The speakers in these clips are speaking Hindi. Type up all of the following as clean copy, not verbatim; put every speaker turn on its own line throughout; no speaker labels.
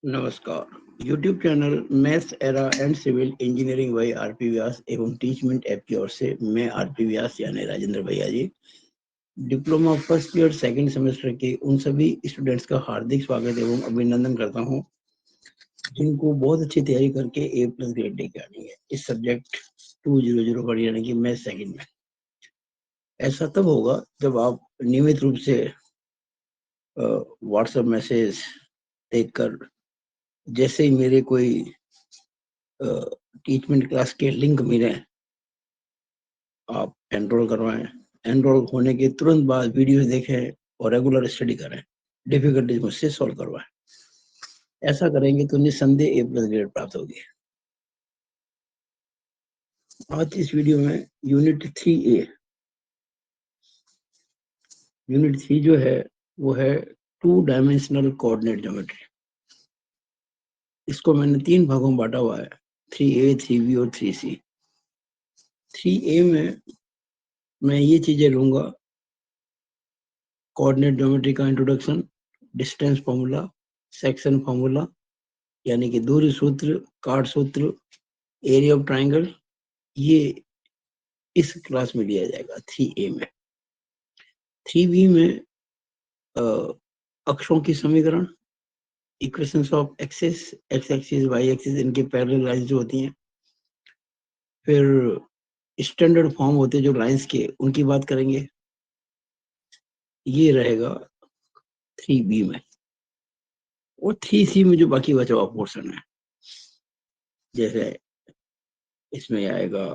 नमस्कार। YouTube channel maths era and civil engineering by RP Vyas एवं टीचमेंट ऐप की ओर से मैं आरपी व्यास यानी राजेंद्र भैया G diploma first year second semester के उन सभी स्टूडेंट्स का हार्दिक स्वागत एवं अभिनंदन करता हूं जिनको बहुत अच्छी तैयारी करके A+ ग्रेड लेके आनी है इस सब्जेक्ट 200 पर यानी कि मैथ सेकंड में। ऐसा तब होगा जब आप नियमित रूप से व्हाट्सएप मैसेज देखकर जैसे ही मेरे कोई टीचमेंट क्लास के लिंक मिले आप एनरोल करवाएं। एनरोल होने के तुरंत बाद वीडियोस देखें और रेगुलर स्टडी करें, डिफिकल्टीज मुझसे सॉल्व करवाएं। ऐसा करेंगे तो निस्संदेह A+ ग्रेड प्राप्त होगी। आज इस वीडियो में यूनिट 3A यूनिट 3 जो है वो है 2 डायमेंशनल कोऑर्डिनेट ज्योमेट्री। इसको मैंने 3 भागों में बांटा हुआ है, 3A, 3B और 3C। 3A में मैं ये चीजें लूंगा: कोऑर्डिनेट ज्योमेट्री का introduction, distance formula, section formula यानी कि दूरी सूत्र, काट सूत्र, एरिया ऑफ ट्राइंगल, ये इस क्लास में लिया जाएगा 3A में। 3B में अक्षों की समीकरण, equations of axis, X axis, Y axis, इनके पैरेलल लाइंस जो होती हैं, फिर स्टैंडर्ड फॉर्म होते हैं जो लाइंस के, उनकी बात करेंगे। ये रहेगा 3B में। और 3C में जो बाकी बचा हुआ पोर्शन है, जैसे इसमें आएगा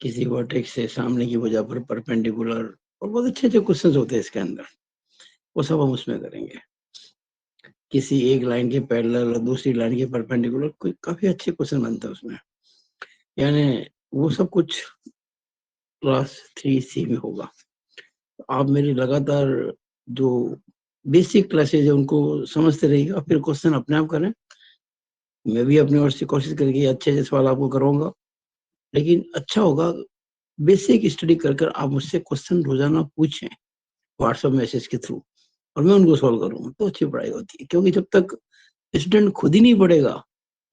किसी वर्टेक्स से सामने की वजह पर परपेंडिकुलर, और बहुत अच्छे अच्छे क्वेश्चंस होते हैं इसके अंदर, वो सब हम उसमें करेंगे। किसी एक लाइन के पैरेलल और दूसरी लाइन के परपेंडिकुलर, कोई काफी अच्छे क्वेश्चन बनते हैं उसमें, यानी वो सब कुछ क्लास 3C में होगा। आप मेरी लगातार जो बेसिक क्लासेज है उनको समझते रहिएगा, फिर क्वेश्चन अपने आप करें। मैं भी अपनी ओर से कोशिश करके अच्छे अच्छे सवाल आपको कराऊंगा, लेकिन अच्छा होगा बेसिक स्टडी कर कर आप मुझसे क्वेश्चन रोजाना पूछें व्हाट्सएप मैसेज के थ्रू, और मैं उनको सॉल्व करूंगा, तो अच्छी पढ़ाई होती है। क्योंकि जब तक स्टूडेंट खुद ही नहीं पढ़ेगा,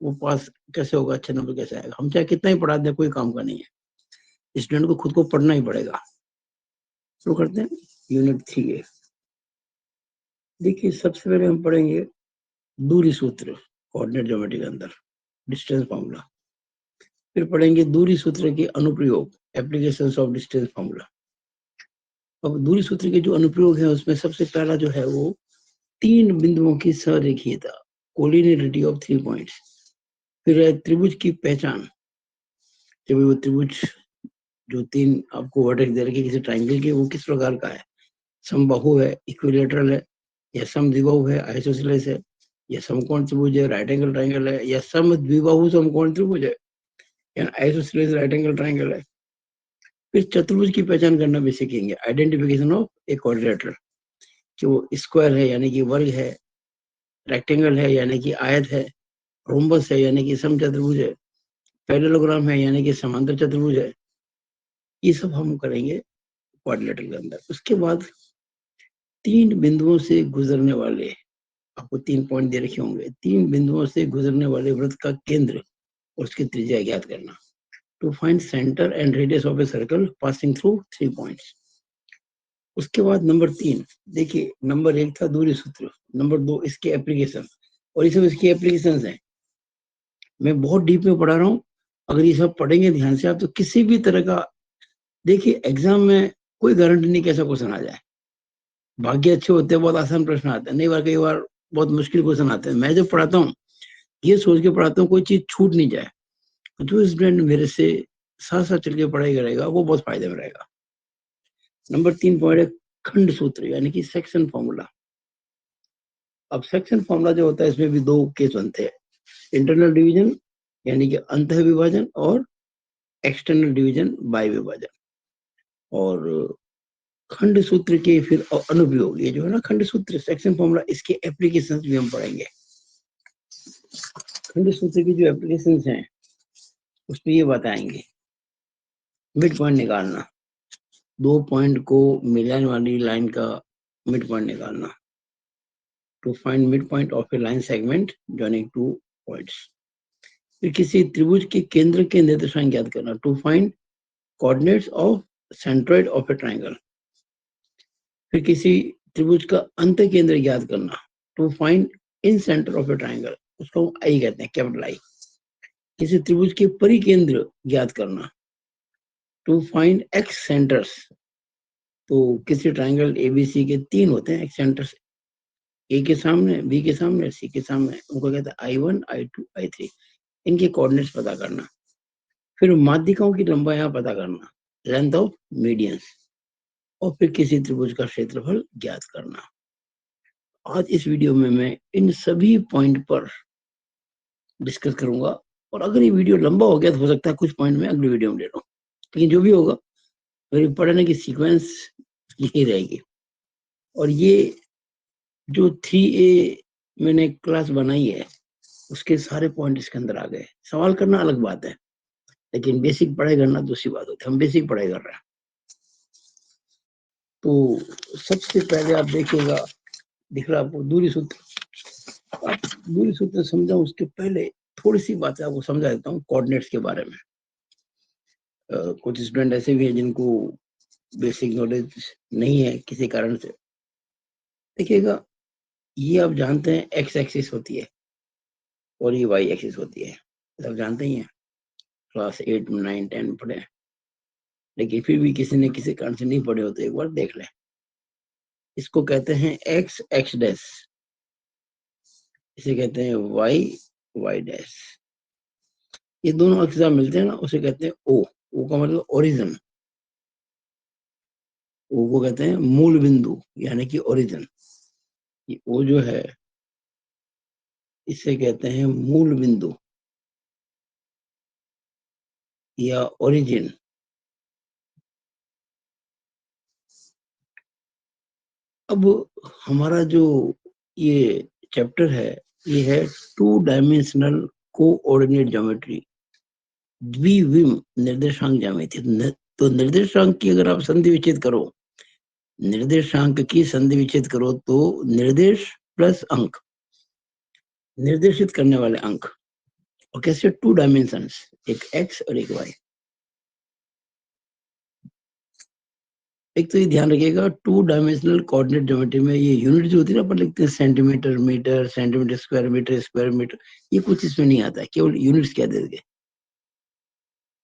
वो पास कैसे होगा, अच्छे नंबर कैसे आएगा? हम चाहे कितना ही पढ़ा दें, कोई काम का नहीं है। स्टूडेंट को खुद को पढ़ना ही पड़ेगा। शुरू करते हैं यूनिट 3A। देखिए, सबसे पहले हम पढ़ेंगे दूरी सूत्र कोऑर्डिनेट ज्योमेट्री के अंदर, डिस्टेंस फॉर्मूला। फिर पढ़ेंगे दूरी सूत्र के अनुप्रयोग, एप्लीकेशंस ऑफ डिस्टेंस फॉर्मूला। अब दूरी सूत्र के जो अनुप्रयोग है उसमें सबसे पहला जो है वो 3 बिंदुओं की सरेखीयता, कोलिनियरिटी ऑफ 3 पॉइंट्स। फिर है त्रिभुज की पहचान, जब वो त्रिभुज जो 3 आपको वर्टेक्स दे रखे किसी ट्राइंगल के, वो किस प्रकार का है, समबाहु है, इक्विलेटरल है, या समद्विबाहु है, आइसोसेलेस है, या समकोण त्रिभुज है, राइट एंगल ट्राइंगल है, या समद्विबाहु समकोण त्रिभुज है, या आइसोसेलेस राइट एंगल ट्राइंगल है। फिर चतुर्भुज की पहचान करना भी सीखेंगे, आइडेंटिफिकेशन ऑफ ए क्वाड्रिलेटरल, कि वो स्क्वायर है यानी कि वर्ग है, रेक्टेंगल है यानी कि आयत है, रोम्बस है यानी कि समचतुर्भुज है, पैरेललोग्राम है यानी कि समांतर चतुर्भुज है। ये सब हम करेंगे क्वाड्रिलेटरल के अंदर। उसके बाद 3 बिंदुओं से गुजरने वाले, आपको 3 पॉइंट दे रखे होंगे, 3 बिंदुओं से गुजरने वाले वृत्त का केंद्र और उसकी त्रिज्या ज्ञात करना, to find centre and radius of a circle passing through 3 points. उसके बाद नंबर 3, देखिए नंबर 1 था दूरी सूत्र, नंबर 2 इसके एप्लीकेशन, और ये सब इसकी एप्लीकेशंस हैं। मैं बहुत डीप में पढ़ा रहा हूँ, अगर ये सब पढ़ेंगे ध्यान से आप तो किसी भी तरह का, देखिए एग्जाम में कोई गारंटी नहीं कैसा क्वेश्चन आ जाए। भाग्य अच्छे होते हैं, बहुत आसान प्रश्न आते हैं, नहीं बार कई बार बहुत मुश्किल क्वेश्चन आते हैं। मैं जब पढ़ाता हूँ ये सोच के पढ़ाता हूँ कोई चीज छूट नहीं जाए। जो स्टूडेंट मेरे से साथ साथ चल के पढ़ाई करेगा वो बहुत फायदे में रहेगा। नंबर 3 पॉइंट है खंड सूत्र यानी कि सेक्शन फॉर्मूला। अब सेक्शन फॉर्मूला जो होता है इसमें भी 2 केस बनते हैं, इंटरनल डिवीजन यानी कि अंत विभाजन, और एक्सटर्नल डिवीजन बाय विभाजन। और खंड सूत्र के फिर अनुप्रयोग, ये जो है ना खंड सूत्र सेक्शन फॉर्मूला, इसके एप्लीकेशंस भी हम पढ़ेंगे। खंड सूत्र की जो एप्लीकेशंस हैं उसमें ये बताएंगे, मिड पॉइंट निकालना, 2 पॉइंट को मिलाने वाली लाइन का मिड पॉइंट निकालना, to find mid point of a line segment joining two points. फिर किसी त्रिभुज के केंद्र के निर्देशांक ज्ञात करना, to find coordinates of centroid of a triangle. फिर किसी त्रिभुज का अंत केंद्र ज्ञात करना, to find incentre of a triangle, उसको आई कहते हैं, कैपिटल आई। किसी त्रिभुज के परिकेंद्र ज्ञात करना, टू फाइंड एक्स सेंटर्स। तो किसी ट्रायंगल एबीसी के 3 होते हैं एक्स सेंटर्स, ए के सामने, बी के सामने, सी के सामने, उनको कहते हैं I1, I2, I3। इनके कोऑर्डिनेट्स पता करना। फिर माध्यिकाओं की लंबाई पता करना, लेंथ ऑफ मीडियंस। और फिर किसी त्रिभुज का क्षेत्रफल ज्ञात करना। आज इस वीडियो में मैं इन सभी पॉइंट पर डिस्कस करूंगा, और अगर ये वीडियो लंबा हो गया तो हो सकता है कुछ पॉइंट में अगली वीडियो में ले लूं, लेकिन जो भी होगा मेरी पढ़ने की सीक्वेंस यही रहेगी। और ये जो 3A मैंने क्लास बनाई है उसके सारे पॉइंट इसके अंदर आ गए। सवाल करना अलग बात है, लेकिन बेसिक पढ़ाई करना दूसरी बात होती है। हम बेसिक पढ़ाई कर रहे हैं। तो सबसे पहले आप देखिएगा, दिख रहा है आपको दूरी सूत्र। आप दूरी सूत्र समझाऊं उसके पहले थोड़ी सी बातें आपको समझा देता हूँ कोऑर्डिनेट्स के बारे में। कुछ स्टूडेंट ऐसे भी हैं जिनको बेसिक नॉलेज नहीं है किसी कारण से। देखिएगा, ये आप जानते हैं एक्स एक्सिस होती है और ये वाई एक्सिस होती है, सब जानते ही हैं, क्लास 8, 9, 10 में पढ़े हैं। लेकिन फिर भी किसी ने किसी कारण से नहीं पढ़े हो तो एक बार देख लें। इसको कहते हैं एक्स एक्स डैश, इसे कहते हैं वाई वाई डैश। ये दोनों अक्ष मिलते हैं ना, उसे कहते हैं ओ। ओ का मतलब ओरिजिन। ओ को कहते हैं मूल बिंदु, यानी कि ओरिजिन। ये ओ जो है इसे कहते हैं मूल बिंदु या ओरिजिन। अब हमारा जो ये चैप्टर है, ये है 2 डायमेंशनल कोऑर्डिनेट ज्योमेट्री, द्विविम निर्देशांक ज्यामिति। तो निर्देशांक की अगर आप संधि विच्छेद करो, निर्देशांक की संधि विच्छेद करो तो निर्देश प्लस अंक, निर्देशित करने वाले अंक। और कैसे 2 डायमेंशंस, एक एक्स और एक वाई। एक तो ये ध्यान रखिएगा 2 डायमेंशनल कोऑर्डिनेट ज्योमेट्री में ये यूनिट जो होती है ना, अपन लिखते हैं centimetre metre, centimetre square metre, ये कुछ इसमें नहीं आता है, केवल यूनिट्स कह देंगे।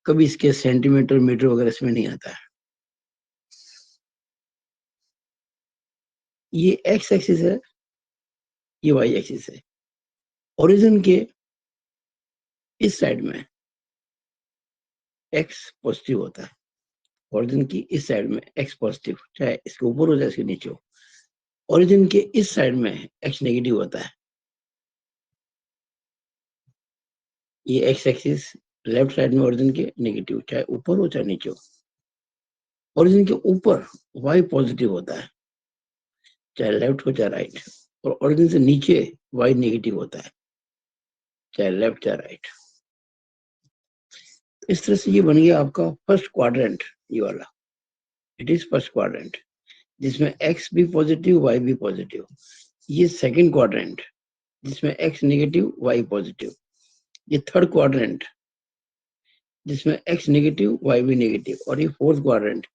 कभी इसके सेंटीमीटर मीटर वगैरह इसमें नहीं आता है। ये एक्स एक्सिस है, ये वाई एक्सिस है। ओरिजिन के इस साइड में एक्स पॉजिटिव होता है, ओरिजिन की इस साइड में एक्स पॉजिटिव, चाहे इसके ऊपर हो चाहे इसके नीचे हो। ओरिजिन के इस साइड में एक्स नेगेटिव होता है। ये एक्स एक्सिस लेफ्ट साइड में ओरिजिन के नेगेटिव, चाहे ऊपर हो चाहे नीचे हो। ओरिजिन के ऊपर वाई पॉजिटिव होता है, चाहे लेफ्ट हो चाहे राइट। और ओरिजिन से नीचे वाई नेगेटिव होता है, चाहे लेफ्ट चाहे राइट। इस तरह से ये बन गया आपका फर्स्ट क्वाड्रेंट, ये वाला इट इज फर्स्ट क्वाड्रेंट, जिसमें एक्स भी पॉजिटिव वाई भी पॉजिटिव। ये सेकंड क्वाड्रेंट जिसमें एक्स नेगेटिव वाई पॉजिटिव। ये थर्ड क्वाड्रेंट जिसमें एक्स नेगेटिव वाई भी नेगेटिव। और ये fourth quadrant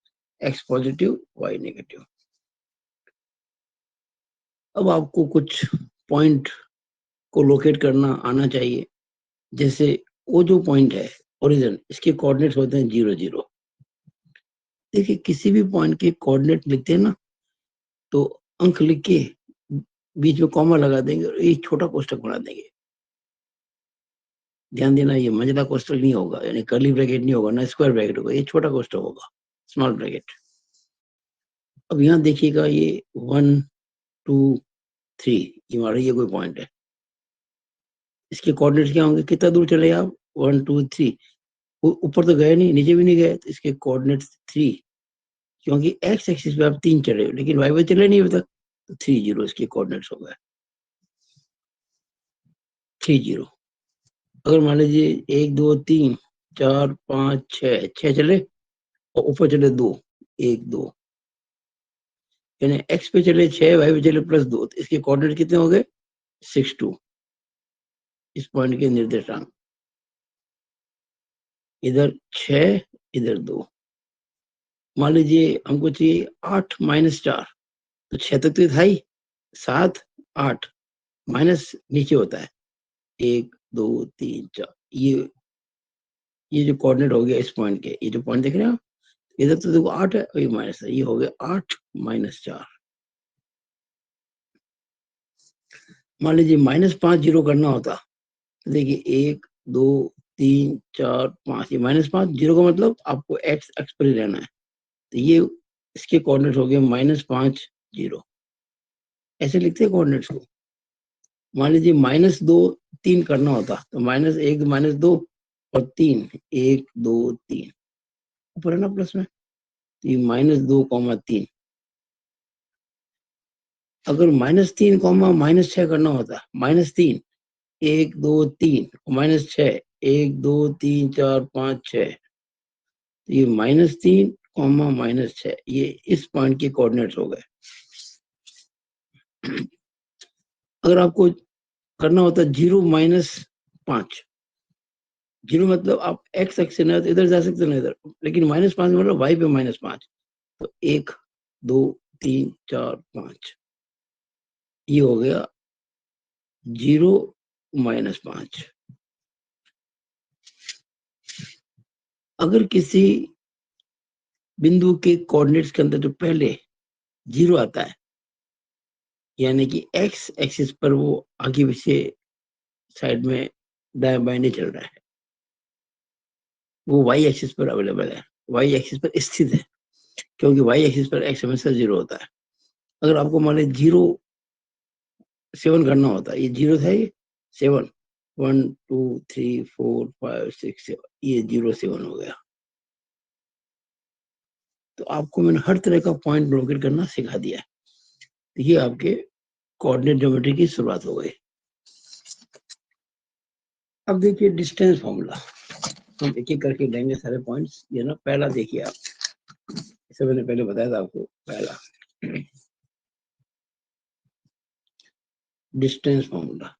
X positive Y negative. अब आपको कुछ पॉइंट को लोकेट करना आना चाहिए। जैसे वो जो पॉइंट है ओरिजिन, इसके कोऑर्डिनेट्स होते हैं 0, 0। देखिए किसी भी पॉइंट के कोऑर्डिनेट लिखते हैं ना, तो अंक लिख के बीच में कॉमा लगा देंगे और एक छोटा कोष्ठक बना देंगे। ध्यान देना, ये मजेदार कोष्ठक नहीं होगा, यानी कर्ली ब्रैकेट नहीं होगा ना स्क्वायर ब्रैकेट होगा, ये छोटा कोष्ठक होगा, स्मॉल ब्रैकेट। अब यहाँ देखिएगा ये 1, 2, 3, ये हमारा ये कोई पॉइंट है। इसके कोऑर्डिनेट्स क्या होंगे, कितना दूर चले आप, 1, 2, 3। ऊपर तो गए नहीं, नीचे भी नहीं गए, तो इसके कोऑर्डिनेट्स 3। क्योंकि एक्स एक्सिस पे आप 3 चले हो, लेकिन वाई पे चले नहीं अभी तक, तो 3, 0 इसके कोऑर्डिनेट्स हो गए, 3, 0। अगर मान लीजिए 1, 2, 3, 4, 5, 6 चले और ऊपर चले 2, 1, 2, यानी x पे चले 6, y पे चले +2, तो इसके कोऑर्डिनेट कितने हो गए? 6 2। इस पॉइंट के निर्देशांक इधर 6, इधर 2। मान लीजिए हमको चाहिए 8 - 4, तो 6 तक तो था ही, 7 8 माइनस नीचे होता है 1 2 3 4। ये जो कोऑर्डिनेट हो गया इस पॉइंट के, ये जो पॉइंट देख रहे हैं आप, इधर तो देखो 8 है और ये माइनस है, ये हो गया 8 - 4। मान लीजिए -5 जीरो करना होता, तो देखिए 1 2 3 4 5, ये -5 जीरो का मतलब आपको एक्स एक्स पर ही रहना है, तो ये इसके कोऑर्डिनेट हो गए -5 0। ऐसे लिखते हैं कोऑर्डिनेट्स को। मान लीजिए -2 3 करना होता, तो -1 -2 और 3 1 2 3 ऊपर है ना प्लस में, तो ये -2 3। अगर -3 -6 करना होता, -3 1 2 3 -6 1 2 3 4 5 6, तो ये -3 -6, ये इस पॉइंट के कोऑर्डिनेट्स हो गए। अगर आपको करना होता 0 -5, 0 मतलब आप x एक्स से ना तो इधर जा सकते ना इधर, लेकिन -5 मतलब y पे -5, तो 1 2 3 4 5, ये हो गया 0 -5। अगर किसी बिंदु के कोऑर्डिनेट्स के अंदर जो पहले 0 आता है, यानी कि x एक्सिस पर वो आगे पीछे साइड में दाएं बाएं नहीं चल रहा है, वो y एक्सिस पर अवेलेबल है, y एक्सिस पर स्थित है, क्योंकि y एक्सिस पर x हमेशा 0 होता है। अगर आपको मान लीजिए 0 7 करना होता है, ये 0 था, ये 7 1 2 3 4 5 6 7, ये 0 7 हो गया। तो आपको मैंने हर तरह का पॉइंट लोकेट करना सिखा दिया है। तो ये आपके कोऑर्डिनेट ज्योमेट्री की शुरुआत हो गई। अब देखिए डिस्टेंस फॉर्मूला, हम एक एक करके लेंगे सारे पॉइंट्स। ये ना पहला देखिए आप, इसे मैंने पहले बताया था आपको, पहला डिस्टेंस फॉर्मूला।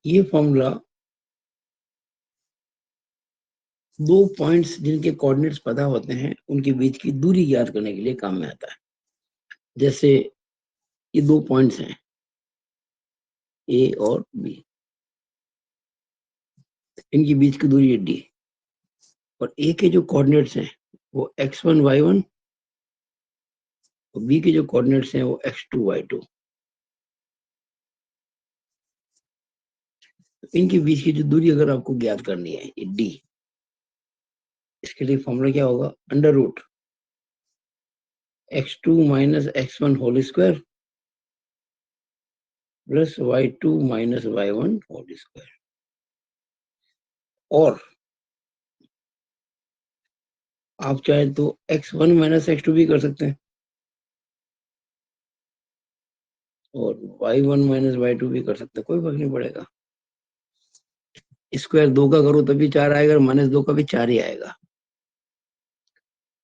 ये फॉर्मूला दो पॉइंट्स जिनके कोऑर्डिनेट्स पता होते हैं उनके बीच की दूरी ज्ञात करने के लिए काम में आता है। जैसे ये दो पॉइंट्स हैं ए और बी, इनके बीच की दूरी है डी, और ए के जो कोऑर्डिनेट्स हैं वो x1 y1, और बी के जो कोऑर्डिनेट्स हैं वो x2 y2। इनके बीच की जो दूरी अगर आपको ज्ञात करनी है, ये डी, इसके लिए फॉर्मूला क्या होगा? Under root x2 - x1 whole square plus y2 - y1 whole square. और आप चाहे तो x1 - x2 भी कर सकते हैं, और y1 - y2 भी कर सकते हैं, कोई फर्क नहीं पड़ेगा। स्क्वायर 2 का करो तभी 4 आएगा, -2 का भी 4 ही आएगा।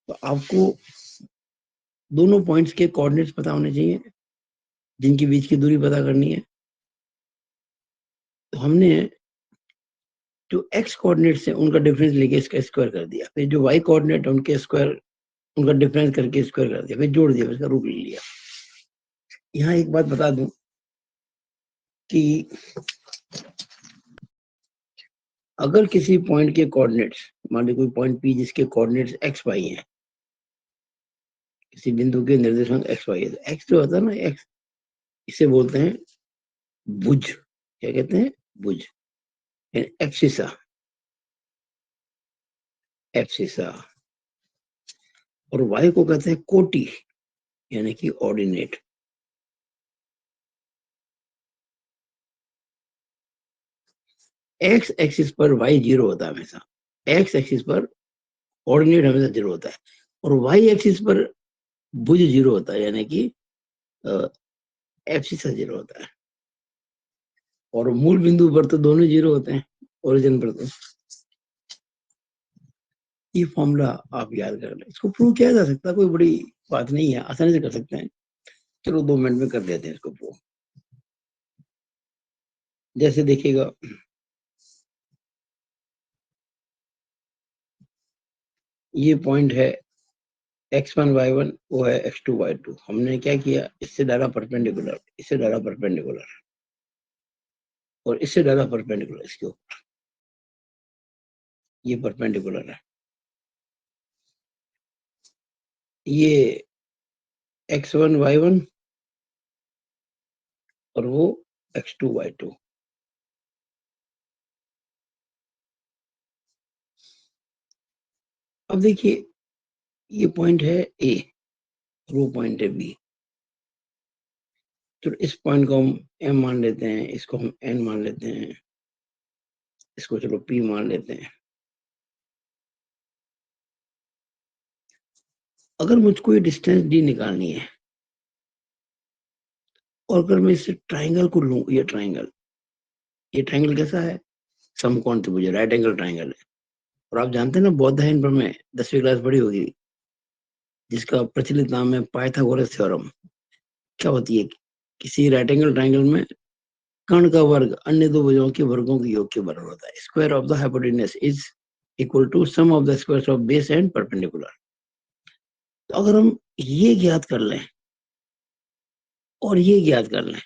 तो आपको दोनों पॉइंट्स के कोऑर्डिनेट्स पता होने चाहिए, जिनके बीच की दूरी पता करनी है। तो हमने जो x कोऑर्डिनेट्स है उनका डिफरेंस लेके इसका स्क्वायर कर दिया, फिर जो y कोऑर्डिनेट है उनके स्क्वायर, उनका डिफरेंस करके स्क्वायर कर दिया, फिर जोड़ दिया, फिर इसका रूट ले लिया। यहाँ एक बात बता दूं कि अगर किसी पॉइंट के कोऑर्डिनेट्स, मान लीजिए कोई पॉइंट P जिसके कोऑर्डिनेट्स x y हैं, किसी बिंदु के निर्देशांक x y है, तो x जो होता है ना, x, इसे बोलते हैं भुज। क्या कहते हैं? भुज, एक्सिसा, एब्सिसा। और y को कहते हैं कोटि, यानी कि ऑर्डिनेट। एक्स एक्सिस पर y 0 होता है हमेशा, एक्स एक्सिस पर ऑर्डिनेट हमेशा 0 होता है, और y एक्सिस पर भुज 0 होता है, यानी कि एब्सिसा 0 होता है। और मूल बिंदु पर तो दोनों 0 होते हैं, ओरिजिन पर तो। ये फॉर्मूला आप याद कर लें। इसको प्रूव किया जा सकता है, कोई बड़ी बात नहीं है, आसानी से कर सकते हैं। चलो 2 मिनट में कर देते हैं इसको प्रूव। जैसे देखिएगा, ये पॉइंट है x1 y1, वो है x2 y2। हमने क्या किया, इससे डाला परपेंडिकुलर, इससे डाला परपेंडिकुलर और इससे डाला परपेंडिकुलर। इसके ऊपर ये परपेंडिकुलर है, ये x1 y1 और वो x2 y2। अब देखिए, ये पॉइंट है A और वो पॉइंट है B। तो इस पॉइंट को हम M मान लेते हैं, इसको हम N मान लेते हैं, इसको चलो P मान लेते हैं। अगर मुझको ये डिस्टेंस D निकालनी है और अगर मैं इस ट्राइंगल को लूं, ये ट्राइंगल कैसा है, समकोण त्रिभुज, राइट एंगल ट्राइंगल है। और आप जानते हैं ना, बौद्धायन प्रमेय 10वीं क्लास पढ़ी होगी, जिसका प्रचलित नाम है पाइथागोरस थ्योरम। क्या होती है, किसी राइट एंगल ट्राइंगल में कर्ण का वर्ग अन्य दो भुजाओं के वर्गों के योग के बराबर होता है। Square of the hypotenuse is equal to sum of the squares of base and perpendicular. तो अगर हम ये ज्ञात कर लें और ये ज्ञात कर लें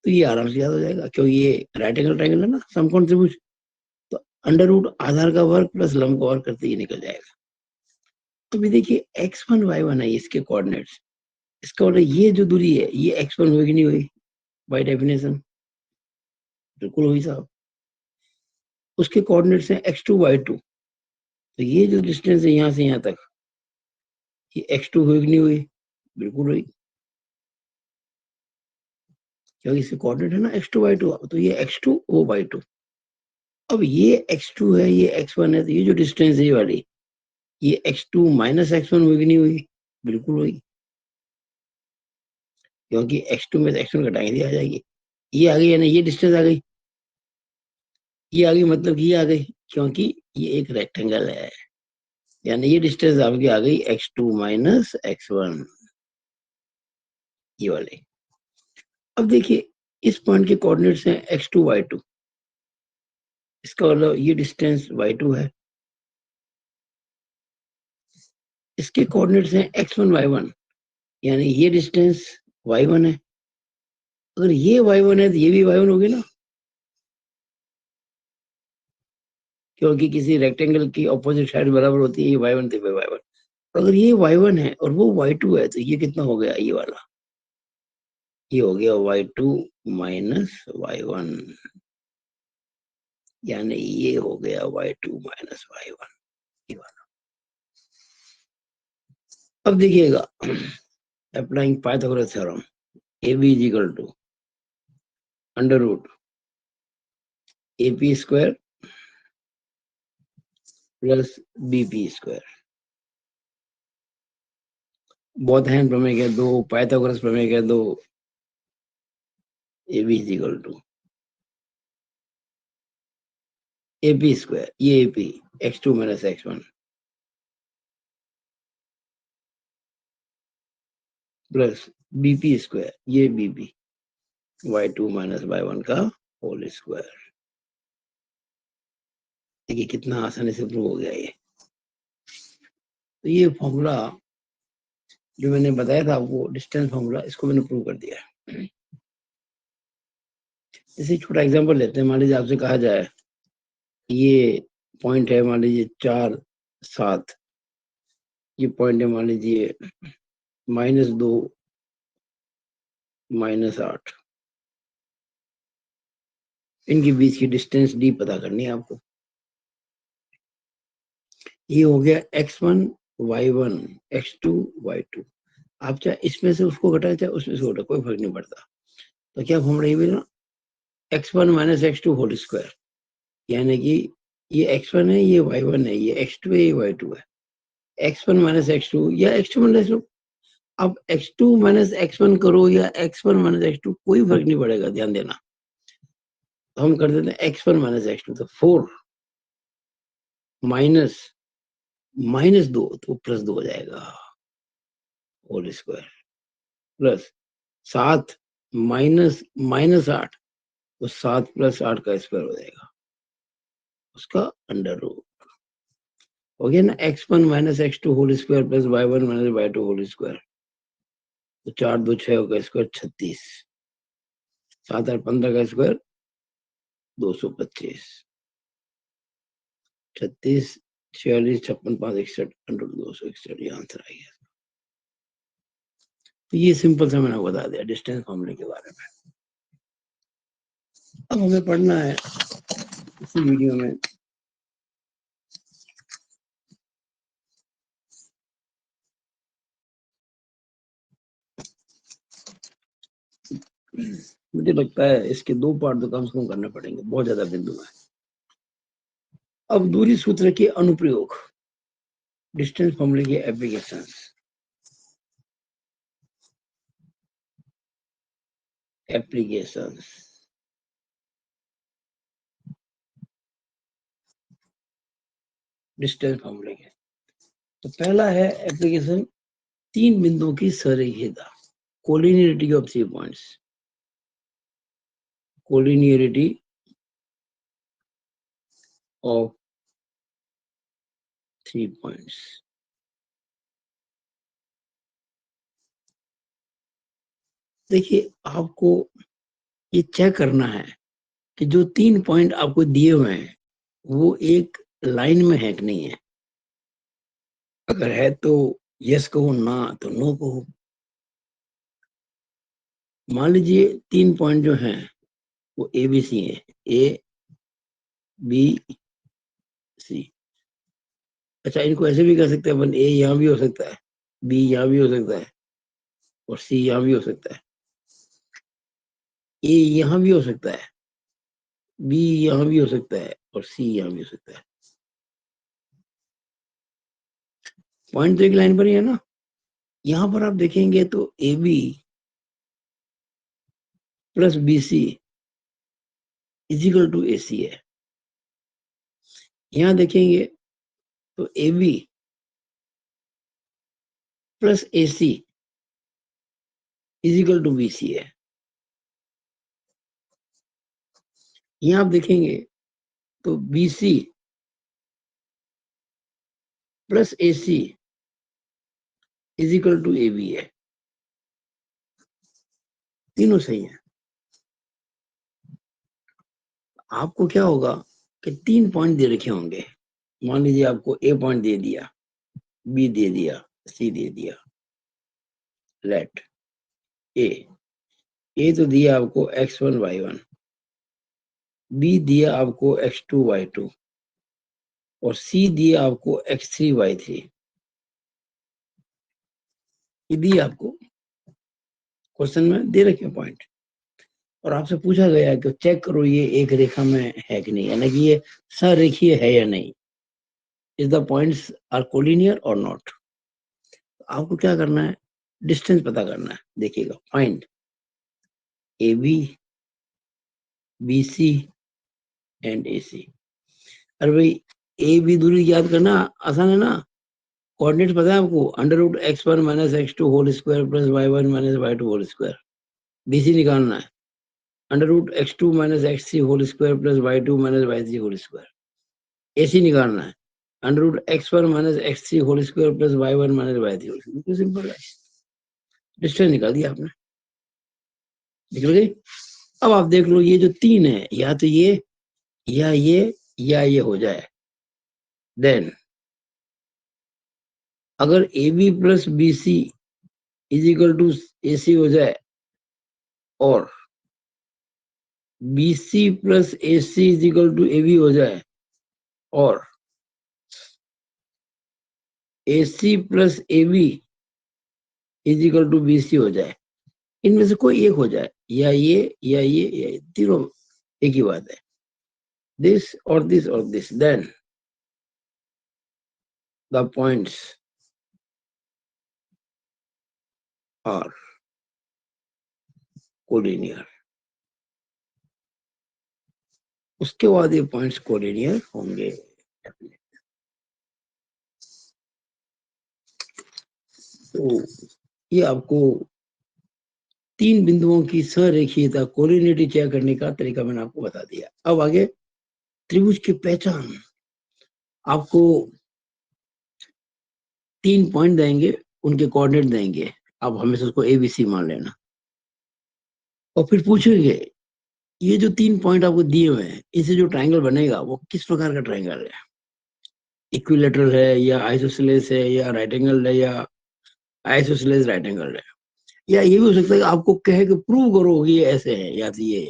तो ये आराम से याद हो जाएगा, क्योंकि ये राइट एंगल ट्राइंगल है ना, समकोण त्रिभुज। तो अंडर रूट आधार का वर्ग प्लस लंब का वर्ग करते ही निकल जाएगा। तो भी देखिए, x1 y1 है इसके कोऑर्डिनेट्स। इसका मतलब ये जो दूरी है, ये x1 होगी नहीं हुई, बाय डेफिनेशन बिल्कुल हुई साहब। उसके कोऑर्डिनेट्स हैं x2 y2। तो ये जो डिस्टेंस है यहाँ से यहाँ तक, ये x2 हुई कि नहीं हुई, बिल्कुल हुई, क्योंकि इसके कोऑर्डिनेट है ना x2 y2। तो ये x2 वो y2। अब ये x2 है, ये x1 है, तो ये जो डिस्टेंस है ये वाली, ये x2 माइनस x1 हुई कि नहीं हुई, बिल्कुल हुई, क्योंकि x2 में से x1 घटाएंगे तो आ जाएगी। ये आ गई है ना, ये डिस्टेंस आ गई, ये आ गई, मतलब ये आ गई, क्योंकि ये एक रेक्टेंगल है, यानी ये डिस्टेंस आपकी आ गई x2 माइनस x1, ये वाले। अब देखिए, इस पॉइंट के कोऑर्डिनेट्स हैं x2 y2। इसका मतलब ये डिस्टेंस y2 है, इसके कोऑर्डिनेट्स हैं x1 y1, यानी ये डिस्टेंस y1 है। अगर ये y1 है तो ये भी y1 होगी ना, क्योंकि किसी रेक्टेंगल की ऑपोजिट साइड बराबर होती है, ये y1 तो y1। अगर ये y1 है और वो y2 है तो ये कितना हो गया, ये वाला, ये हो गया y2 माइनस y1, यानी ये हो गया y2 माइनस y1, ये वाला। अब देखिएगा, applying Pythagoras theorem, AB is equal to under root AP square plus BP square. Baudhayana प्रमेय के दो, पाइथागोरस प्रमेय के दो। AB is equal to AP square, ये AP x2 minus x1 plus BP square, ये BP y2 माइनस y1 का होल स्क्वायर। देखिए कितना आसानी से प्रूव हो गया ये। तो ये फॉर्मूला जो मैंने बताया था आपको, डिस्टेंस फॉर्मूला, इसको मैंने प्रूव कर दिया है। जैसे छोटा एग्जांपल लेते हैं, मान लीजिए आपसे कहा जाए ये पॉइंट है, मान लीजिए 4 7, ये पॉइंट है मान लीजिए -2 -8, इनके बीच की डिस्टेंस D पता करनी है आपको। ये हो गया x1 y1 x2 y2। आप चाहे इसमें से उसको घटाए चाहे उसमें से घटाए, कोई फर्क नहीं पड़ता। तो क्या फॉर्मूला ये मिला, x1 minus x2 whole square, यानी कि ये x1 है, ये y1 है, ये x2 है, ये y2 है। x1 माइनस x2 या x2 माइनस x2, अब x2 माइनस x1 करो या x1 माइनस x2, कोई फर्क नहीं पड़ेगा, ध्यान देना। तो हम कर देते हैं x1 माइनस x2, तो 4 माइनस माइनस 2 तो प्लस 2 हो जाएगा whole square, plus 7 minus minus 8 तो 7 प्लस 8 का स्क्वायर हो जाएगा, उसका अंडर रूट हो गया ना। x1 minus x2 whole square plus y1 minus y2 whole square, तो 4 2 6 का स्क्वायर 36, 7 8 15 का स्क्वायर 225, 36 46 56 5 61 अंडर 261, ये आंसर आ गया। तो ये सिंपल सा मैंने बता दिया डिस्टेंस फॉर्मूले के बारे में। अब हमें पढ़ना है इसी वीडियो में मुझे लगता है इसके 2 पार्ट तो कम से कम करने पड़ेंगे, बहुत ज्यादा बिंदु है। अब दूरी सूत्र के अनुप्रयोग, डिस्टेंस फॉर्मूले के एप्लीकेशंस। डिस्टेंस फॉर्मूले के, तो पहला है एप्लीकेशन 3 बिंदुओं की सरेखीयता, collinearity of 3 points, collinearity of 3 points. देखिए आपको ये चेक करना है कि जो 3 पॉइंट आपको दिए हुए हैं वो एक लाइन में है कि नहीं है। अगर है तो यस कहो, ना तो नो कहो। मान लीजिए 3 पॉइंट जो हैं वो ए बी सी है, ए बी सी। अच्छा, इनको ऐसे भी कर सकते हैं अपन, ए यहाँ भी हो सकता है, बी यहाँ भी हो सकता है और सी यहाँ भी हो सकता है, ए यहाँ भी हो सकता है, बी यहाँ भी हो सकता है और सी यहाँ भी हो सकता है। पॉइंट तो एक लाइन पर ही है ना। यहाँ पर आप देखेंगे तो A B plus B C is equal to A C है। यहाँ देखेंगे तो A B plus A C is equal to B C है। यहाँ आप देखेंगे तो B C plus A C is equal to A B है। तीनों सही है। आपको क्या होगा कि 3 पॉइंट दे रखे होंगे। मान लीजिए आपको ए पॉइंट दे दिया, बी दे दिया, सी दे दिया। लेट ए तो दिया आपको x1 y1, बी दिया आपको x2 y2 और सी दिया आपको x3 y3। ये दिया आपको क्वेश्चन में दे रखे पॉइंट और आपसे पूछा गया कि चेक करो ये एक रेखा में है कि नहीं, यानी कि ये सरेखीय है या नहीं, is the points are collinear or not. आपको क्या करना है, डिस्टेंस पता करना है। देखिएगा, find A B C and A C. अरे भाई, ए बी दूरी याद करना आसान है ना। कोऑर्डिनेट पता है आपको, under root x1 minus x2 whole square plus y1 minus y2 whole square. B C निकालना है, under root x2 minus x3 whole square plus y2 minus y3 whole square. A C निकालना है, under root x1 minus x3 whole square plus y1 minus y3 whole square. Simple है, डिस्टेंस निकाल दिया आपने, निकल गई। अब आप देख लो, ये जो 3 है, या तो ये या ये या ये हो जाए। देन अगर A B plus B C is equal to A C हो जाए और B C plus A C is equal to A B हो जाए और A C plus A B is equal to B C हो जाए, इनमें से कोई एक हो जाए, या ये या ये तीनों एक ही बात है, दिस और this, then the points are collinear. उसके बाद ये पॉइंट्स कोलिनियर होंगे। तो ये आपको 3 बिंदुओं की सरेखीयता कोलिनिटी चेक करने का तरीका मैंने आपको बता दिया। अब आगे त्रिभुज की पहचान। आपको 3 पॉइंट देंगे, उनके कोऑर्डिनेट देंगे, आप हमेशा उसको ABC मान लेना। और फिर पूछेंगे ये जो 3 पॉइंट आपको दिए हुए हैं, इससे जो ट्रायंगल बनेगा वो किस प्रकार का ट्रायंगल है, इक्विलेटरल है या आइसोसेलेस है या राइट एंगल है या आइसोसेलेस राइट एंगल है, या ये भी हो सकता है कि आपको कहे कि प्रूव करो कि ये ऐसे है या तो ये।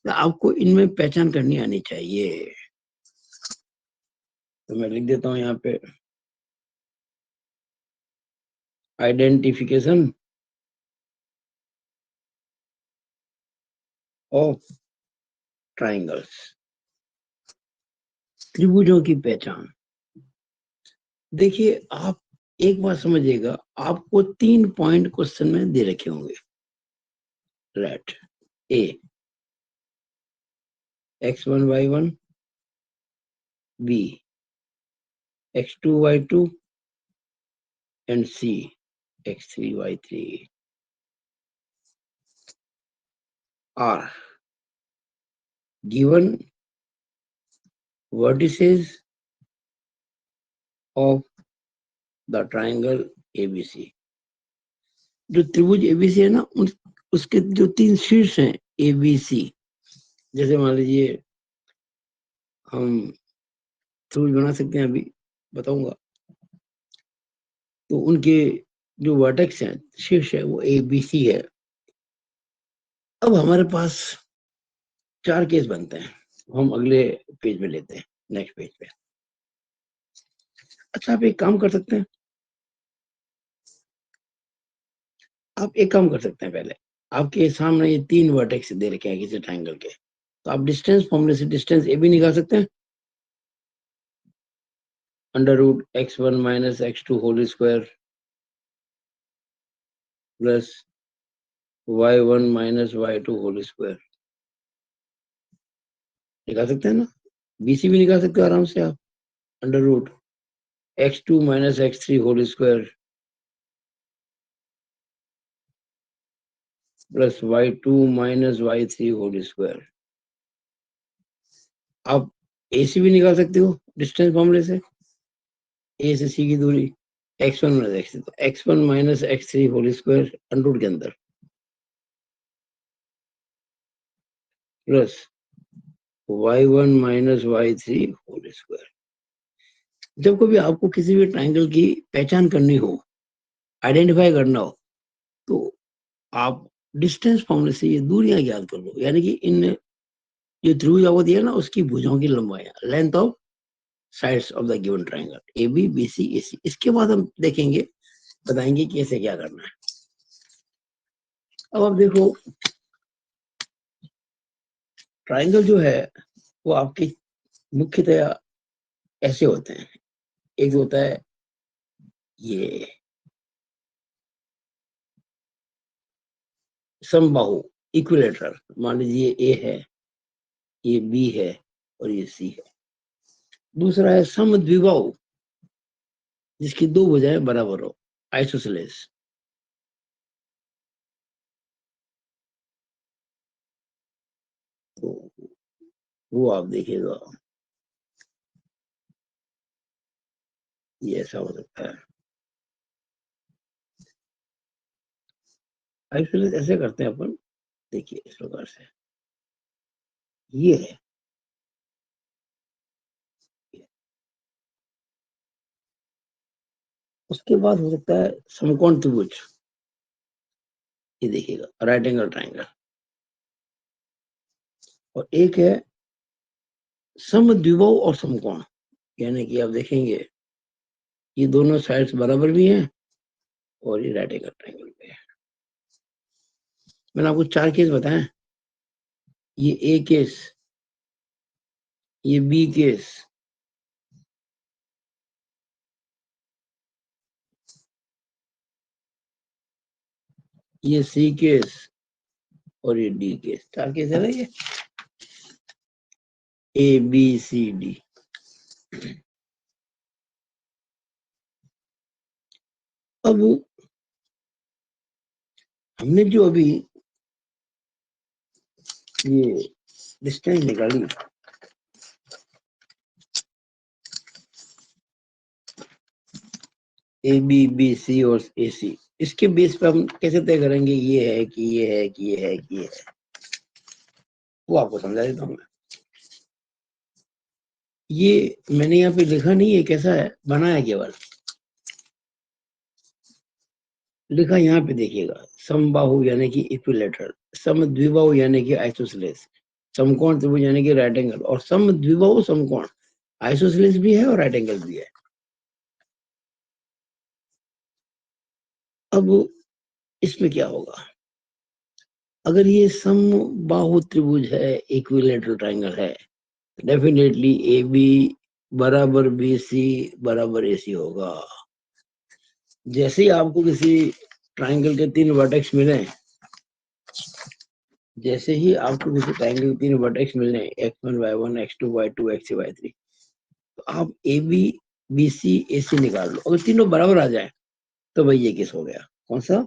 तो आपको इनमें पहचान करनी आनी चाहिए। तो मैं लिख देता हूँ यहाँ पे आइडेंटिफिकेशन ऑफ ट्राइंगल्स, त्रिभुजों की पहचान। देखिए आप एक बात समझिएगा, आपको 3 पॉइंट क्वेश्चन में दे रखे होंगे। Right, A x1 y1, b x2 y2 and c x3 y3 are given vertices of the triangle ABC। जो त्रिभुज एबीसी है ना, उसके जो 3 शीर्ष हैं एबीसी, जैसे मान लीजिए हम त्रिभुज बना सकते हैं, अभी बताऊंगा। तो उनके जो वर्टेक्स हैं, शीर्ष है, वो एबीसी है। अब हमारे पास 4 केस बनते हैं, हम अगले पेज में लेते हैं, नेक्स्ट पेज पे। अच्छा आप एक काम कर सकते हैं, आप एक काम कर सकते हैं, पहले आपके सामने ये 3 वर्टेक्स दे रखे हैं किसी ट्रायंगल के, तो आप डिस्टेंस फॉर्मूले से डिस्टेंस ए भी निकाल सकते हैं। Under root x1 minus x2 whole square plus y1 minus y2 whole square निकाल सकते हैं ना। बीसी भी निकाल सकते हो आराम से आप। Under root x2 minus x3 whole square plus y2 minus y3 whole square. आप AC भी निकाल सकते हो डिस्टेंस फॉर्मूले से, ए से सी की दूरी x1 माइनस x3, तो x1 minus x3 whole square under root के अंदर plus y1 minus y3 whole square. जब कभी आपको किसी भी ट्रायंगल की पहचान करनी हो, आइडेंटिफाई करना हो, तो आप डिस्टेंस फॉर्मूले से ये दूरियां याद कर लो, यानी कि इन जो त्रिभुज आपको दिया ना, उसकी भुजाओं की लंबाई, length of sides of the given triangle A B B C A C. इसके बाद हम देखेंगे, बताएंगे कि ऐसे क्या करना है। अब आप देखो, ट्रायंगल जो है वो आपके मुख्यतया ऐसे होते हैं। एक होता है ये समबाहु इक्विलेटरल, मान लीजिए ए है, ये बी है और ये सी है। दूसरा है समद्विबाहु, जिसकी 2 भुजाएं बराबर हो, आइसोसेलेस। तो वो आप देखिएगा, ये ऐसा हो सकता है। आइसोसेलेस ऐसे करते हैं अपन, देखिए इस प्रकार से, ये है, उसके बाद हो सकता है समकोण त्रिभुज, ये देखिएगा राइट एंगल ट्रायंगल। और एक है समद्विबाहु और समकोण, यानी कि आप देखेंगे ये दोनों साइड्स बराबर भी हैं और ये राइट एंगल ट्रायंगल पे है। मैंने आपको 4 केस बताए, ये ए केस, ये बी केस, ये सी केस और ये डी केस। 4 केस है ना ये, ए बी सी डी। अब हमने जो अभी ये डिस्टेंस निकाली, ए बी बी सी और ए सी, इसके बेस पे हम कैसे तय करेंगे ये है कि ये है कि ये है कि ये है, वो आपको समझा देता हूँ मैं। ये मैंने यहाँ पे लिखा नहीं है कैसा है, बनाया केवल, लिखा यहाँ पे देखिएगा, समबाहु यानी कि इक्विलेटरल, समद्विबाहु यानी कि आइसोसेलेस, समकोण त्रिभुज यानी कि राइट एंगल, और समद्विबाहु समकोण आइसोसेलेस भी है और राइट एंगल भी है। अब इसमें क्या होगा, अगर ये समबाहु त्रिभुज है, इक्विलेटरल ट्रायंगल है, डेफिनेटली ए बी बराबर बी सी बराबर ए सी होगा। जैसे ही आपको किसी ट्रायंगल के 3 वर्टेक्स मिले, जैसे ही आपको किसी ट्रायंगल के 3 वर्टेक्स मिले, x1 y1 x2 y2 x3 y3, तो आप ए बी बी सी ए सी निकाल लो। अगर तीनों बराबर आ जाए तो भाई ये केस हो गया, कौन सा,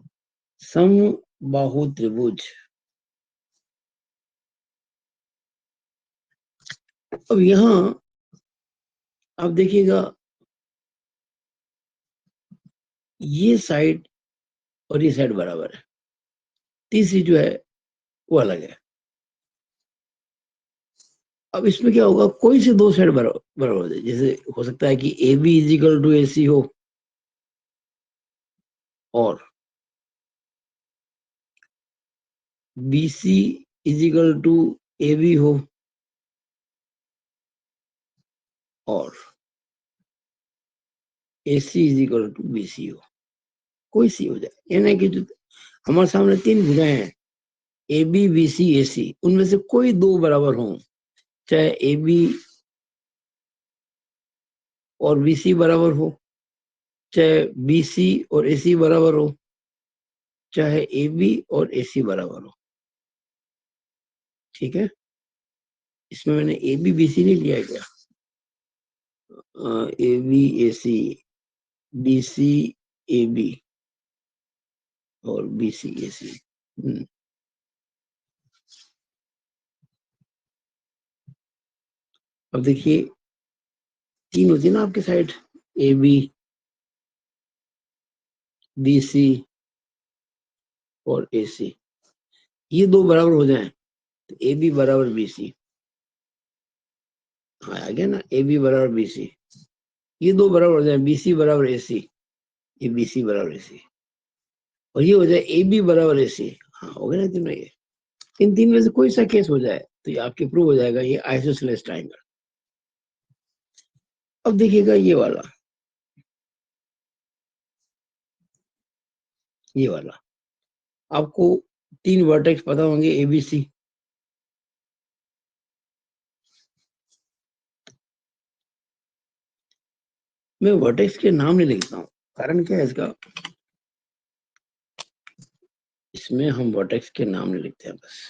समबाहु त्रिभुज। अब यहाँ आप देखिएगा, ये साइड और ये साइड बराबर है, तीसरी जो है वो अलग है। अब इसमें क्या होगा, कोई से दो साइड बराबर हो जाए, जैसे हो सकता है कि A B is equal to A C हो, और B C is equal to A B हो, और A C is equal to B C हो, कोई सी हो जाए। यानी कि जो हमारे सामने 3 भुजाएं हैं, ए बी बी सी ए सी, उनमें से कोई 2 बराबर हो, चाहे ए बी और बी सी बराबर हो, चाहे बी सी और ए सी बराबर हो, चाहे ए बी और ए सी बराबर हो। ठीक है, इसमें मैंने ए बी बी सी नहीं लिया क्या, A B A C, B C A B और बी सी ए सी। अब देखिए 3 होती है ना आपके side, A B B C और ए सी, ये 2 बराबर हो जाएं तो ए बी बराबर बी सी, हाँ आ गया ना, ए बी बराबर बी सी, ये 2 बराबर हो जाए, बी सी बराबर ए सी, ये बी सी बराबर ए सी, और ये हो जाए ए बी बराबर ए सी। हाँ हो गया ना तीनों, ये इन 3 में से कोई सा केस हो जाए तो ये आपके प्रूव हो जाएगा ये आइसोसेलेस ट्रायंगल। अब देखिएगा ये वाला आपको 3 वर्टेक्स पता होंगे ए बी सी, मैं वर्टेक्स के नाम नहीं लिखता हूँ, कारण क्या है इसका, इसमें हम वर्टेक्स के नाम नहीं लिखते हैं बस।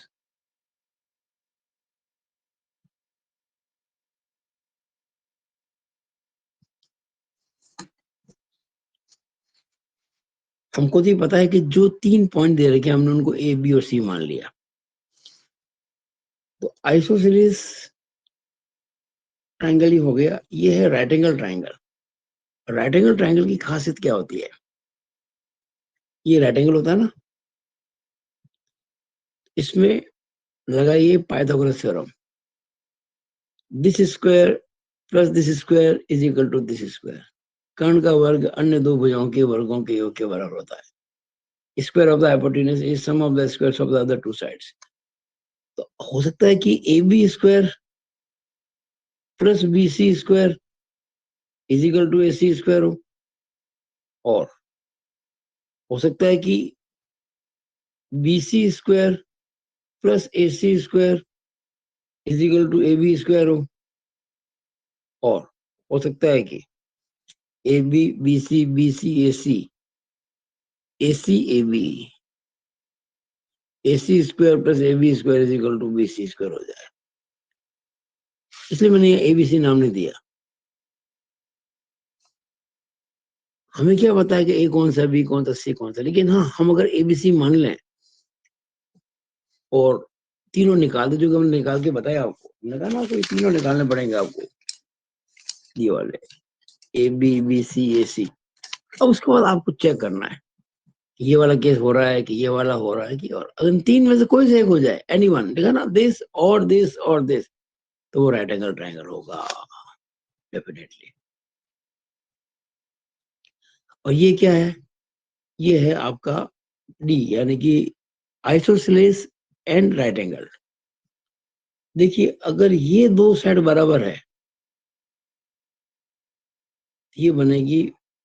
हमको तो ये पता है कि जो 3 पॉइंट दे रखे हमने उनको ए बी और सी मान लिया, तो आइसोसेलेस ट्रायंगल ही हो गया। ये है right angle triangle. Right angle triangle की खासियत क्या होती है, ये राइट एंगल होता है ना, इसमें लगाइए Pythagoras theorem, this square plus this square is equal to this square, कर्ण का वर्ग अन्य 2 भुजाओं के वर्गों के योग के बराबर होता है, square of the hypotenuse is sum of the squares of the other 2 sides. तो हो सकता है कि A B square plus B C square is equal to A C square हो, और हो सकता है कि B C square plus A C square is equal to A B square हो, और हो सकता है कि A B B C A C A B A C square plus A B square is equal to B C square हो जाए। इसलिए मैंने ए बी सी नाम नहीं दिया। हमें क्या पता है कि ए कौन सा बी कौन सा सी कौन सा, लेकिन हाँ हम अगर ए बी सी मान लें और तीनों निकाल दो, जो कि हमने निकाल के बताया आपको, हमने कहा ना आपको तीनों निकालने पड़ेंगे आपको, ये वाले ए B B C A C. अब उसके बाद आपको चेक करना है ये वाला केस हो रहा है कि ये वाला हो रहा है कि, और अगर इन तीन में से कोई से एक हो जाए, एनीवन, देखा ना, दिस और दिस, तो वो राइट एंगल ट्रायंगल होगा डेफिनेटली। और ये क्या है, ये है आपका डी, यानी कि आइसोसेलेस एंड राइट एंगल। देखिए अगर ये दो साइड बराबर है, ये बनेगी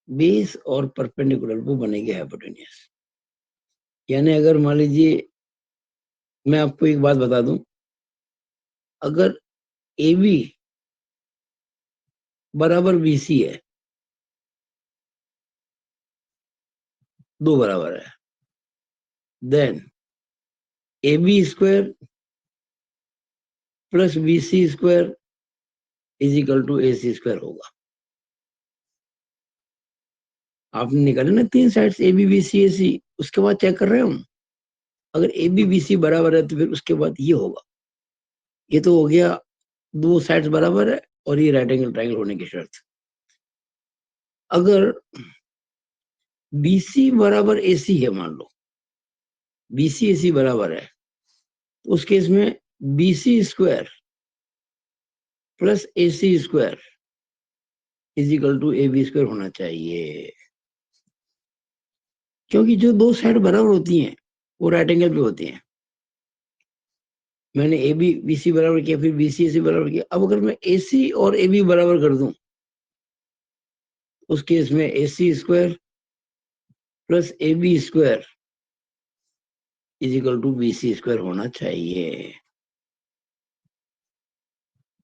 बेस और परपेंडिकुलर, वो बनेगी हाइपोटेन्यूस। यानी अगर मान लीजिए, मैं आपको एक बात बता दूं, अगर ए बी बराबर बी सी है, दो बराबर है, then A B square plus B C square is equal to A C square होगा। आपने निकाले ना तीन sides A B B C A C, उसके बाद चेक कर रहे हो हम, अगर ए बी बी सी बराबर है तो फिर उसके बाद ये होगा। ये तो हो गया दो साइड्स बराबर है और ये राइट एंगल ट्रायंगल होने की शर्त। अगर बी सी बराबर ए सी है, मान लो बी सी ए सी बराबर है, तो उस केस में B C square plus A C square is equal to A B square होना चाहिए। क्योंकि जो दो साइड बराबर होती हैं वो राइट एंगल पे होती हैं। मैंने ए बी बी सी बराबर किया, फिर बी सी ए सी बराबर किया। अब अगर मैं ए सी और ए बी बराबर कर दूं, उस केस में A C square plus A B square is equal to B C square होना चाहिए।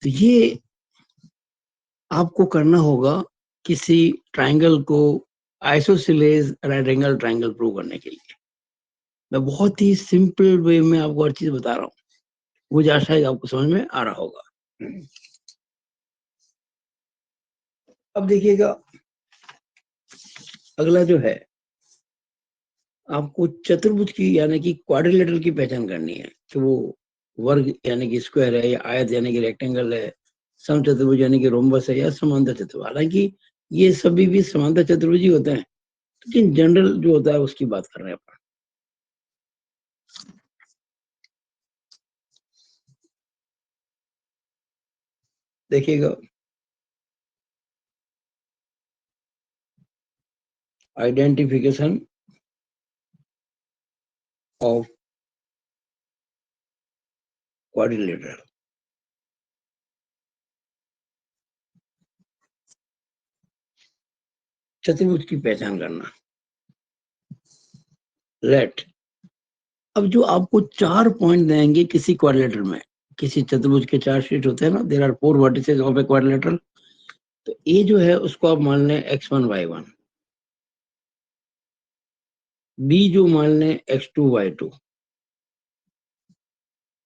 तो ये आपको करना होगा किसी ट्रायंगल को isosceles right angle triangle prove करने के लिए। मैं बहुत ही सिंपल वे में आपको हर चीज बता रहा हूँ, मुझे आशा है कि आपको समझ में आ रहा होगा। अब देखिएगा, अगला जो है, आपको चतुर्भुज की यानी कि क्वाड्रिलेटरल की पहचान करनी है कि वो वर्ग यानी कि स्क्वायर है, या आयत यानी कि रेक्टेंगल है, समचतुर्भुज यानी कि रोम्बस है, या समांतर चतुर्भुज। हालांकि ये सभी भी समांतर चतुर्भुज ही होते हैं, लेकिन जनरल जो होता है उसकी बात कर रहे हैं अपन। देखिएगा, आइडेंटिफिकेशन ऑफ क्वाड्रिलेटरल। चतुर्भुज की पहचान करना। लेट, अब जो आपको चार पॉइंट देंगे किसी क्वाड्रिलेटरल में, किसी चतुर्भुज के चार शीट होते हैं ना, there are four vertices of a quadrilateral. तो ए जो है उसको आप मान लें x1 y1, बी जो मान लें x2 y2,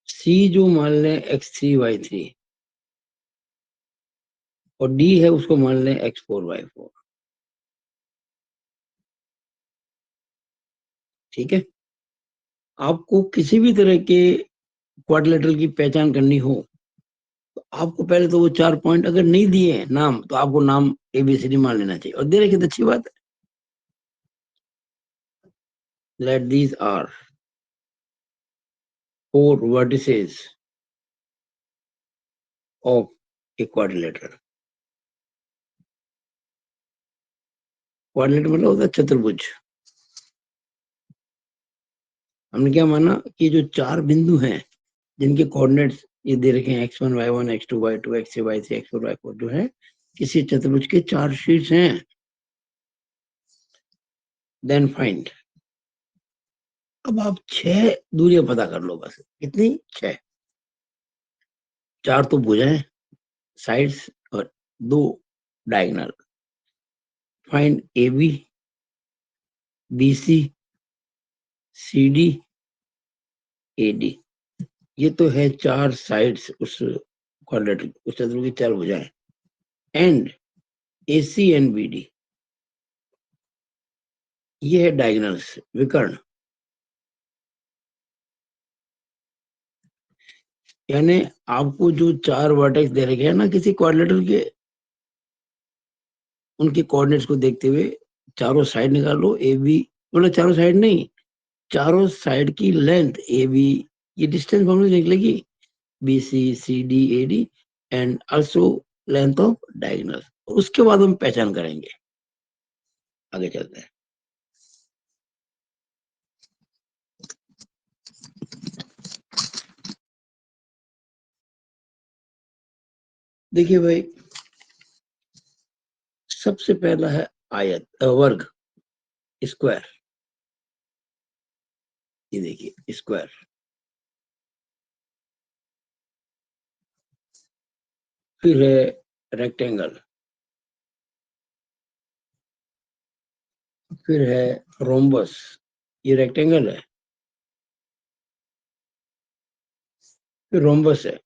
सी जो मान लें x3 y3, और डी है उसको मान लें x4 y4। ठीक है, आपको किसी भी तरह के क्वाड्रिलेटरल की पहचान करनी हो तो आपको पहले तो वो चार पॉइंट अगर नहीं दिए हैं नाम, तो आपको नाम एबीसीडी मान लेना चाहिए, और दे रखे तो अच्छी बात है। Let these are four vertices of a quadrilateral. Quadrilateral मतलब होता है चतुर्भुज। हमने क्या माना कि जो चार बिंदु हैं जिनके कोऑर्डिनेट्स ये दे रखे हैं x1 y1 x2 y2 x3 y3 x4 y4, जो है किसी चतुर्भुज के चार शीट्स हैं। देन फाइंड, अब आप छह दूरियां पता कर लो, बस कितनी, छह। चार तो भुजाएं साइड्स और दो diagonal. Find A B B C C D A D. ये तो है चार साइड्स उस क्वाड्रेटिक, उस चतुर्भुज की चार भुजाएं। And A C and B D, ये है डायगोनल्स, विकर्ण। यानी आपको जो 4 वर्टेक्स दे रखे हैं ना किसी क्वाड्रिलेटरल के, उनके कोऑर्डिनेट्स को देखते हुए चारों साइड निकालो ए बी, मतलब चारों साइड नहीं, चारों साइड की लेंथ ए बी, ये डिस्टेंस फॉर्मूला से निकलेगी, B C C D A D and also length of diagonal. उसके बाद हम पहचान करेंगे, आगे चलते हैं। देखिए भाई, सबसे पहला है आयत, वर्ग, स्क्वायर। ये देखिए स्क्वायर, फिर है रेक्टेंगल, फिर है रोम्बस, ये रेक्टेंगल है, फिर रोम्बस है,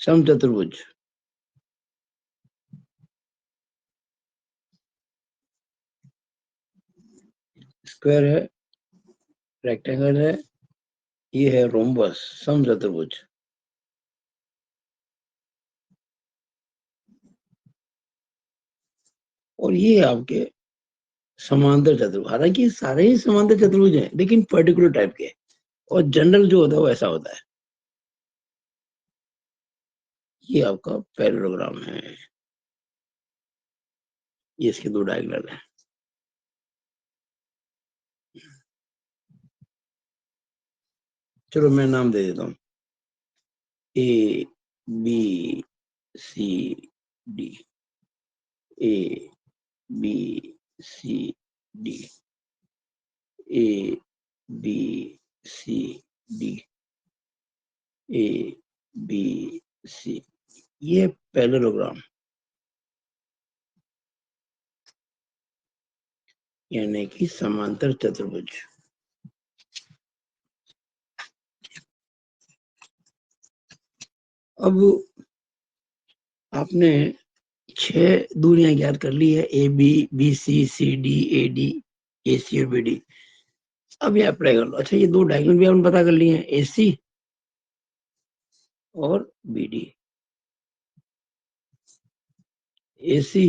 समचतुर्भुज, स्क्वायर है, रेक्टेंगल है, ये है रोम्बस, समचतुर्भुज, और ये आपके समांतर चतुर्भुज। हालांकि सारे ही समांतर चतुर्भुज हैं लेकिन पर्टिकुलर टाइप के, और जनरल जो होता है वो ऐसा होता है। ये आपका पैरेललोग्राम है, ये इसके 2 डायगोनल है। चलो मैं नाम दे देता हूँ, A B C D, A B C D, A B C D, A B C, ये पैरेललोग्राम यानी कि समांतर चतुर्भुज। अब आपने 6 दूरियां ज्ञात कर ली है, A B, B C, C D, A D, A C और बी डी। अब ये अप्लाई कर लो। अच्छा, ये 2 डायगोनल भी आपने पता कर लिए हैं, ए सी और बी डी, ए सी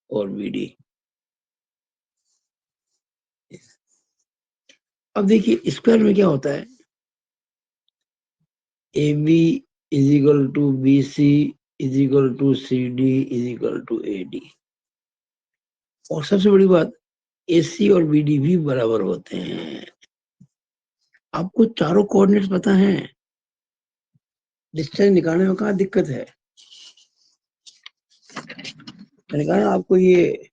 और बी डी। अब देखिए स्क्वायर में क्या होता है, A B is equal to B C is equal to C D is equal to A D. और सबसे बड़ी बात, ए सी और बी डी भी बराबर होते हैं। आपको चारों कोऑर्डिनेट्स पता है, डिस्टेंस निकालने में कहाँ दिक्कत है। मैंने कहा ना आपको, ये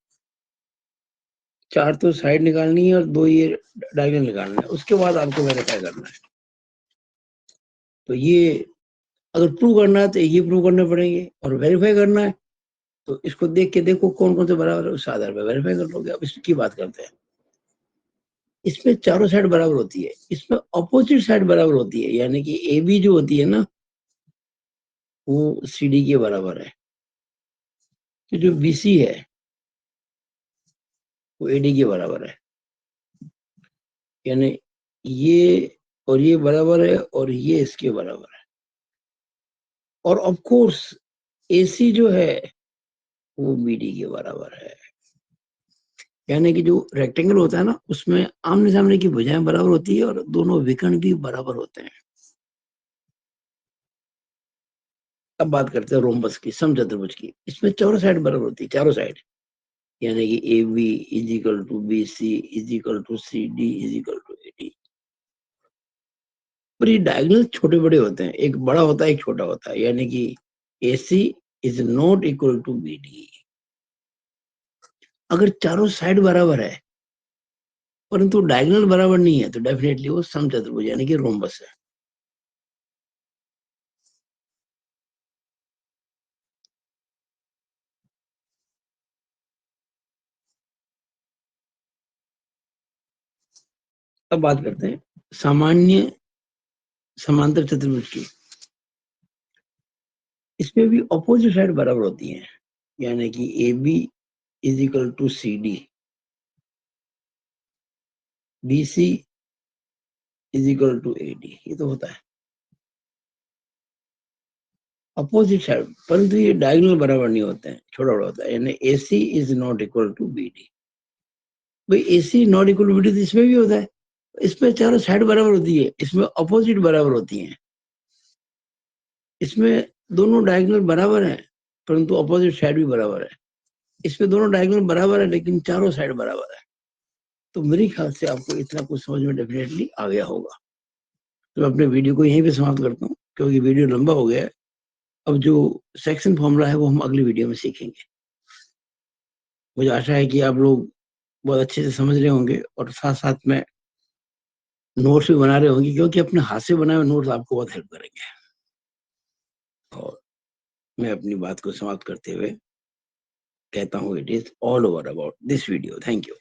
4 तो साइड निकालनी है और 2 ये डायगोनल निकालना है, उसके बाद आपको वेरीफाई करना है। तो ये अगर प्रूव करना है तो ये प्रूव करने पड़ेंगे, और वेरीफाई करना है तो इसको देख के देखो कौन कौन से बराबर है, उस आधार पर वेरीफाई कर लोगे। अब इसकी बात करते हैं। इसमें चारों साइड बराबर होती है, इसमें अपोजिट साइड बराबर होती है, यानी कि ए बी जो होती है ना, वो सी डी के बराबर है, तो जो बी सी है वो ए डी के बराबर है। यानी ये और ये बराबर है और ये इसके बराबर है। और ऑफ कोर्स ए सी जो है वो बी डी के बराबर है। यानी कि जो रेक्टेंगल होता है ना, उसमें आमने सामने की भुजाएं बराबर होती है और दोनों विकर्ण भी बराबर होते हैं। अब बात करते हैं रोम्बस की, समचतुर्भुज की। इसमें चारों साइड बराबर होती है, चारों साइड, यानी कि A B is equal to B C is equal to C D is equal to A D. पर ये डायगोनल छोटे बड़े होते हैं, एक बड़ा होता है एक छोटा होता है, यानी कि A C is not equal to B D. अगर चारों साइड बराबर है परंतु डायगोनल बराबर नहीं है तो डेफिनेटली वो समचतुर्भुज यानी कि रोम्बस है। अब बात करते हैं सामान्य समांतर चतुर्भुज की। इसमें भी अपोजिट साइड बराबर होती है, यानी कि A B is equal to C D BC is equal to AD, ये तो होता है अपोजिट साइड, परंतु ये डायगोनल बराबर नहीं होते हैं, छोटा बड़ा होता है, यानी AC is not equal to BD। भाई AC not equal to BD तो इसमें भी होता है, इसमें चारों साइड बराबर होती है, इसमें अपोजिट बराबर होती हैं, इसमें दोनों डायगोनल बराबर हैं परंतु अपोजिट साइड भी बराबर है, इसमें दोनों डायगोनल बराबर है लेकिन चारों साइड बराबर है। तो मेरे ख्याल से आपको इतना कुछ समझ में डेफिनेटली आ गया होगा। तो मैं अपने वीडियो को यहीं पे समाप्त करता हूँ क्योंकि वीडियो लंबा हो गया है। अब जो सेक्शन फॉर्मूला है वो हम अगली वीडियो में सीखेंगे। मुझे आशा है कि आप लोग बहुत अच्छे से समझ रहे होंगे और साथ साथ में नोट्स भी बना रहे होंगे, क्योंकि अपने हाथ से बनाए हुए नोट्स आपको बहुत हेल्प करेंगे। और मैं अपनी बात को समाप्त करते हुए कहता हूँ, it is all over about this video. Thank you.